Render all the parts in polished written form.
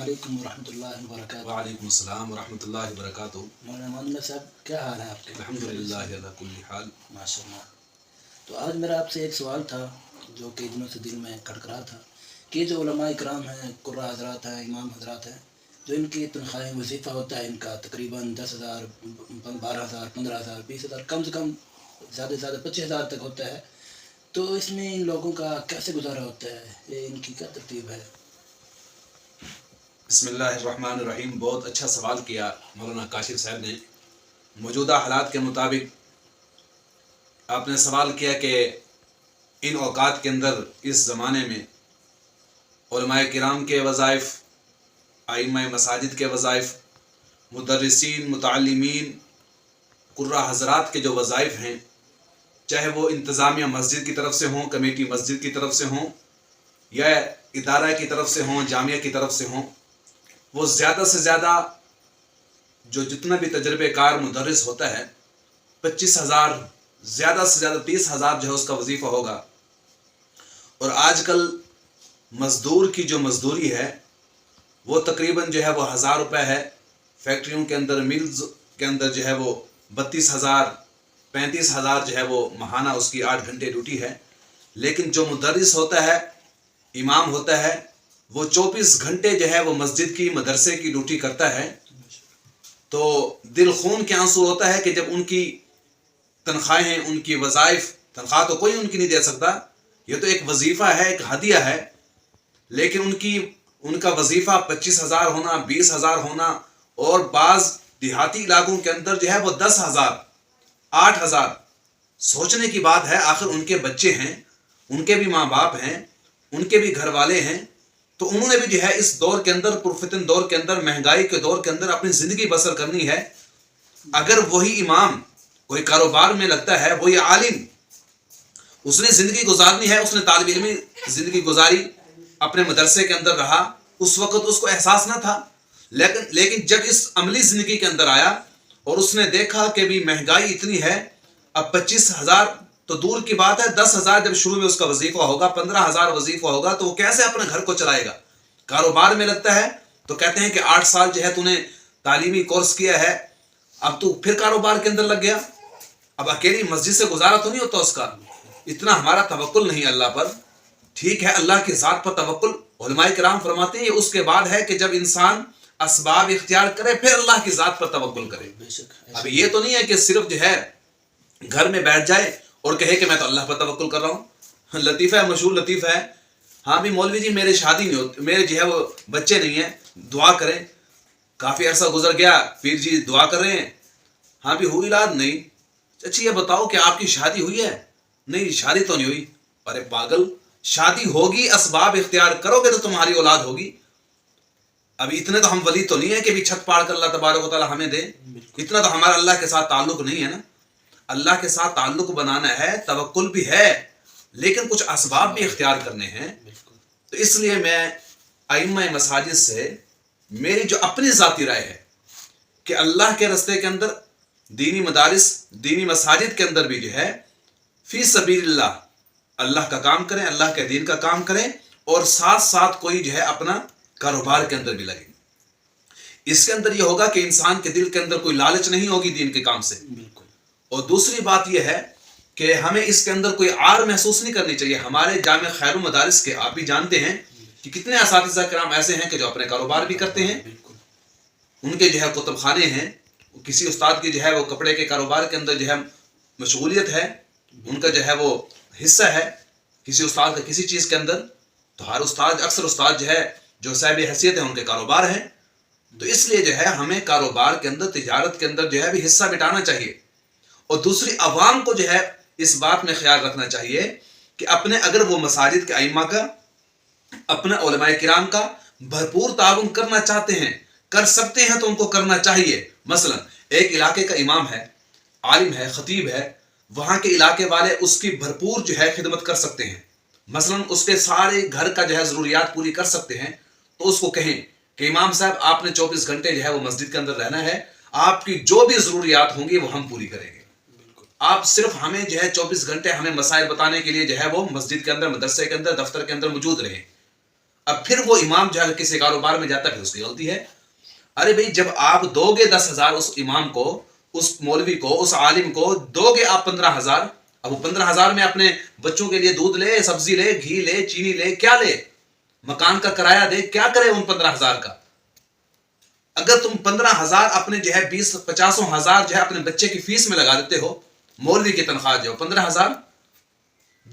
वालेकुम रहमतुल्लाहि व बरकातहू। वालेकुम अस्सलाम व रहमतुल्लाहि व बरकातहू। मौलाना मोहम्मद साहब, क्या हाल है आपके? अल्हम्दुलिल्लाह अला कुल्ली हाल। माशाअल्लाह। तो आज मेरा आपसे एक सवाल था जो कई दिनों से दिल में खटक रहा था कि जो उलमा इकराम हैं, कुर्रा हजरात हैं, इमाम हजरात हैं, जो इनकी तनख्वाहें वजीफ़ा होता है इनका तकरीबन 10,000, 12,000, 15,000, 20,000, कम से कम ज़्यादा से ज़्यादा 25,000 तक होता है। तो इसमें इन लोगों का कैसे गुजारा होता है, ये इनकी क्या तरतीब है? बिस्मिल्लाहिर्रहमानिर्रहीम। बहुत अच्छा सवाल किया मौलाना काशिफ साहब ने। मौजूदा हालात के मुताबिक आपने सवाल किया कि इन औकात के अंदर इस ज़माने में उलमाए किराम के वज़ाइफ़, आइम्मा मसाजिद के वज़ाइफ़, मुदर्रिसीन, मुतअल्लिमीन, कुर्रा हज़रात के जो वज़ाइफ़ हैं, चाहे वो इंतज़ामिया मस्जिद की तरफ से हों, कमेटी मस्जिद की तरफ से हों, या इदारा की तरफ से हों, जामिया की तरफ से हों, वो ज़्यादा से ज़्यादा जो जितना भी तजर्बेकार मुदर्रिस होता है 25,000, ज़्यादा से ज़्यादा 30,000 जो है उसका वजीफ़ा होगा। और आजकल मज़दूर की जो मज़दूरी है वो तकरीबन जो है वो 1,000 रुपये है। फैक्ट्रियों के अंदर, मिल्स के अंदर जो है वो 32,000, 35,000 जो है वो महाना उसकी 8 घंटे ड्यूटी है। लेकिन जो मुदर्रिस होता है, इमाम होता है, वो 24 घंटे जो है वो मस्जिद की, मदरसे की ड्यूटी करता है। तो दिल खून के आंसू होता है कि जब उनकी तनख्वाहें, उनकी वज़ाइफ़, तनख्वाह तो कोई उनकी नहीं दे सकता, ये तो एक वजीफ़ा है, एक हदिया है, लेकिन उनका वजीफ़ा 25,000 होना, 20,000 होना, और बाज़ देहाती इलाकों के अंदर जो है वो 10,000, 8,000। सोचने की बात है, आखिर उनके बच्चे हैं, उनके भी माँ बाप हैं, उनके भी घर वाले हैं, तो उन्होंने भी जो है इस दौर के अंदर, पुरफितन दौर के अंदर, महंगाई के दौर के अंदर अपनी ज़िंदगी बसर करनी है। अगर वही इमाम कोई कारोबार में लगता है, वही आलिम, उसने ज़िंदगी गुजारनी है, उसने तालिब इल्मी ज़िंदगी गुजारी, अपने मदरसे के अंदर रहा, उस वक़्त उसको एहसास ना था। लेकिन जब इस अमली ज़िंदगी के अंदर आया और उसने देखा कि भी महंगाई इतनी है, अब 25,000 तो दूर की बात है, 10,000 जब शुरू में उसका वजीफ़ा होगा, 15,000 वजीफ़ा होगा, तो वो कैसे अपने घर को चलाएगा? कारोबार में लगता है तो कहते हैं कि 8 साल जो है तूने तालीमी कोर्स किया है, अब तू फिर कारोबार के अंदर लग गया। अब अकेली मस्जिद से गुजारा तो नहीं होता उसका। इतना हमारा तवक्कुल नहीं अल्लाह पर। ठीक है, अल्लाह की ज़ात पर तवक्कुल, उलमाए किराम फरमाते हैं, ये उसके बाद है कि जब इंसान असबाब इख्तियार करे फिर अल्लाह की ज़ात पर तवक्कुल करे। अब ये तो नहीं है कि सिर्फ जो है घर में बैठ जाए और कहे कि मैं तो अल्लाह पर तवक्कुल कर रहा हूँ। लतीफ़ा है, मशहूर लतीफ़ा है, हाँ भी मौलवी जी मेरे शादी नहीं होती, मेरे जो है वो बच्चे नहीं है, दुआ करें। काफ़ी अरसा गुजर गया, पीर जी दुआ कर रहे हैं, हाँ भी हुई औलाद नहीं। अच्छा ये बताओ कि आपकी शादी हुई है? नहीं, शादी तो नहीं हुई। अरे पागल, शादी होगी, असबाब इख्तियार करोगे तो तुम्हारी औलाद होगी। अभी इतने तो हम वली तो नहीं है कि भी छत पाड़ कर अल्लाह तबारक व तआला हमें दे। इतना तो हमारा अल्लाह के साथ ताल्लुक नहीं है ना। अल्लाह के साथ ताल्लुक बनाना है, तवक्कुल भी है, लेकिन कुछ असबाब भी इख्तियार करने हैं। तो इसलिए मैं आइम्मा मसाजिद से मेरी जो अपनी ज़ाती राय है कि अल्लाह के रस्ते के अंदर दीनी मदारिस, दीनी मसाजिद के अंदर भी जो है फी सबीलिल्लाह अल्लाह का काम करें, अल्लाह के दीन का काम करें, और साथ साथ कोई जो है अपना कारोबार के अंदर भी लगे। इसके अंदर ये होगा कि इंसान के दिल के अंदर कोई लालच नहीं होगी दीन के काम से। और दूसरी बात यह है कि हमें इसके अंदर कोई आर महसूस नहीं करनी चाहिए। हमारे जामे खैरुल मदारिस के आप भी जानते हैं कि कितने असातिज़ा किराम ऐसे हैं कि जो अपने कारोबार भी करते हैं, उनके जो है कुतुब खाने हैं, किसी उस्ताद की जो है वो कपड़े के कारोबार के अंदर जो है मशगूलियत है, उनका जो है वो हिस्सा है किसी उस्ताद का किसी चीज़ के अंदर। तो हर उस्ताद, अक्सर उस्ताद जो है जो साहिब हैसियत है, उनके कारोबार हैं। तो इसलिए जो है हमें कारोबार के अंदर, तिजारत के अंदर जो है भी हिस्सा बिटाना चाहिए। और दूसरी अवाम को जो है इस बात में ख्याल रखना चाहिए कि अपने, अगर वो मसाजिद के आइम्मा का, अपने उलमाए किराम का भरपूर ताउन करना चाहते हैं, कर सकते हैं, तो उनको करना चाहिए। मसलन एक इलाके का इमाम है, आलिम है, खतीब है, वहाँ के इलाके वाले उसकी भरपूर जो है खिदमत कर सकते हैं। मसलन उसके सारे घर का जो है ज़रूरियात पूरी कर सकते हैं, तो उसको कहें कि इमाम साहब आपने 24 घंटे जो है वो मस्जिद के अंदर रहना है, आपकी जो भी ज़रूरियात होंगी वो हम पूरी करेंगे। आप सिर्फ हमें जो है 24 घंटे हमें मसाइल बताने के लिए जो है वो मस्जिद के अंदर, मदरसे के अंदर, दफ्तर के अंदर मौजूद रहें। اب پھر وہ امام جو ہے کسی کاروبار میں جاتا ہے پھر اس کی غلطی ہے. ارے بھائی جب آپ دو گے 10,000 اس امام کو، اس مولوی کو، اس عالم کو دو گے آپ 15,000، اب وہ 15,000 میں اپنے بچوں کے لیے دودھ لے، سبزی لے، گھی لے، چینی لے، کیا لے، مکان کا کرایہ دے، کیا کرے ان 15,000 کا؟ اگر تم 15,000 اپنے جو ہے 50,000 جو ہے اپنے بچے کی فیس میں لگا دیتے ہو، مولوی کی تنخواہ جو 15,000،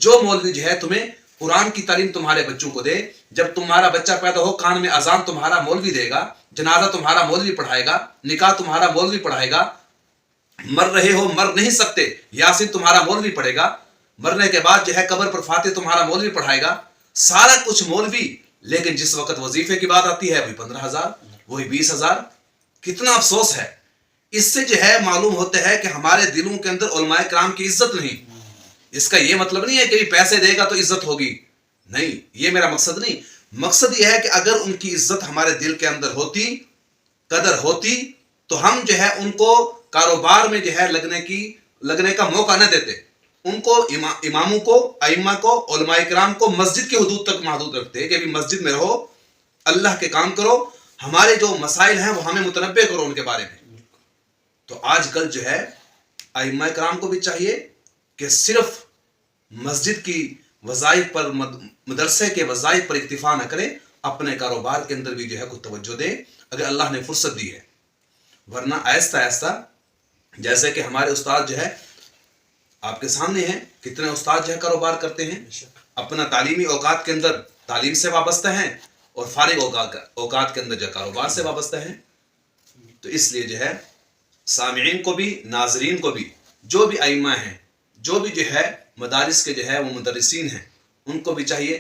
جو مولوی جو ہے تمہیں قرآن کی تعلیم تمہارے بچوں کو دے، جب تمہارا بچہ پیدا ہو کان میں اذان تمہارا مولوی دے گا، جنازہ تمہارا مولوی پڑھائے گا، نکاح تمہارا مولوی پڑھائے گا، مر رہے ہو مر نہیں سکتے یاسین تمہارا مولوی پڑھے گا، مرنے کے بعد جو ہے قبر پر فاتح تمہارا مولوی پڑھائے گا، سارا کچھ مولوی، لیکن جس وقت وظیفے کی بات آتی ہے وہی 15,000، وہی 20,000. کتنا افسوس ہے. اس سے جو ہے معلوم ہوتا ہے کہ ہمارے دلوں کے اندر علماء کرام کی عزت نہیں. اس کا یہ مطلب نہیں ہے کہ پیسے دے گا تو عزت ہوگی، نہیں، یہ میرا مقصد نہیں. مقصد یہ ہے کہ اگر ان کی عزت ہمارے دل کے اندر ہوتی، قدر ہوتی، تو ہم جو ہے ان کو کاروبار میں جو ہے لگنے کا موقع نہ دیتے. ان کو اماموں کو، ائمہ کو، علماء کرام کو مسجد کی حدود تک محدود رکھتے کہ ابھی مسجد میں رہو، اللہ کے کام کرو، ہمارے جو مسائل ہیں وہ ہمیں متنبع کرو ان کے بارے میں. تو آج کل جو ہے ائمہ کرام کو بھی چاہیے کہ صرف مسجد کی وظائف پر، مدرسے کے وظائف پر اکتفا نہ کرے، اپنے کاروبار کے اندر بھی جو ہے کچھ توجہ دے اگر اللہ نے فرصت دی ہے. ورنہ آہستہ آہستہ، جیسے کہ ہمارے استاد جو ہے آپ کے سامنے ہیں، کتنے استاد جو ہے کاروبار کرتے ہیں، اپنا تعلیمی اوقات کے اندر تعلیم سے وابستہ ہیں اور فارغ اوقات کے اندر جو کاروبار سے وابستہ ہیں. تو اس لیے جو ہے سامعین کو بھی، ناظرین کو بھی، جو بھی ائمہ ہیں، جو بھی جو ہے مدارس کے جو ہے وہ مدرسین ہیں، ان کو بھی چاہیے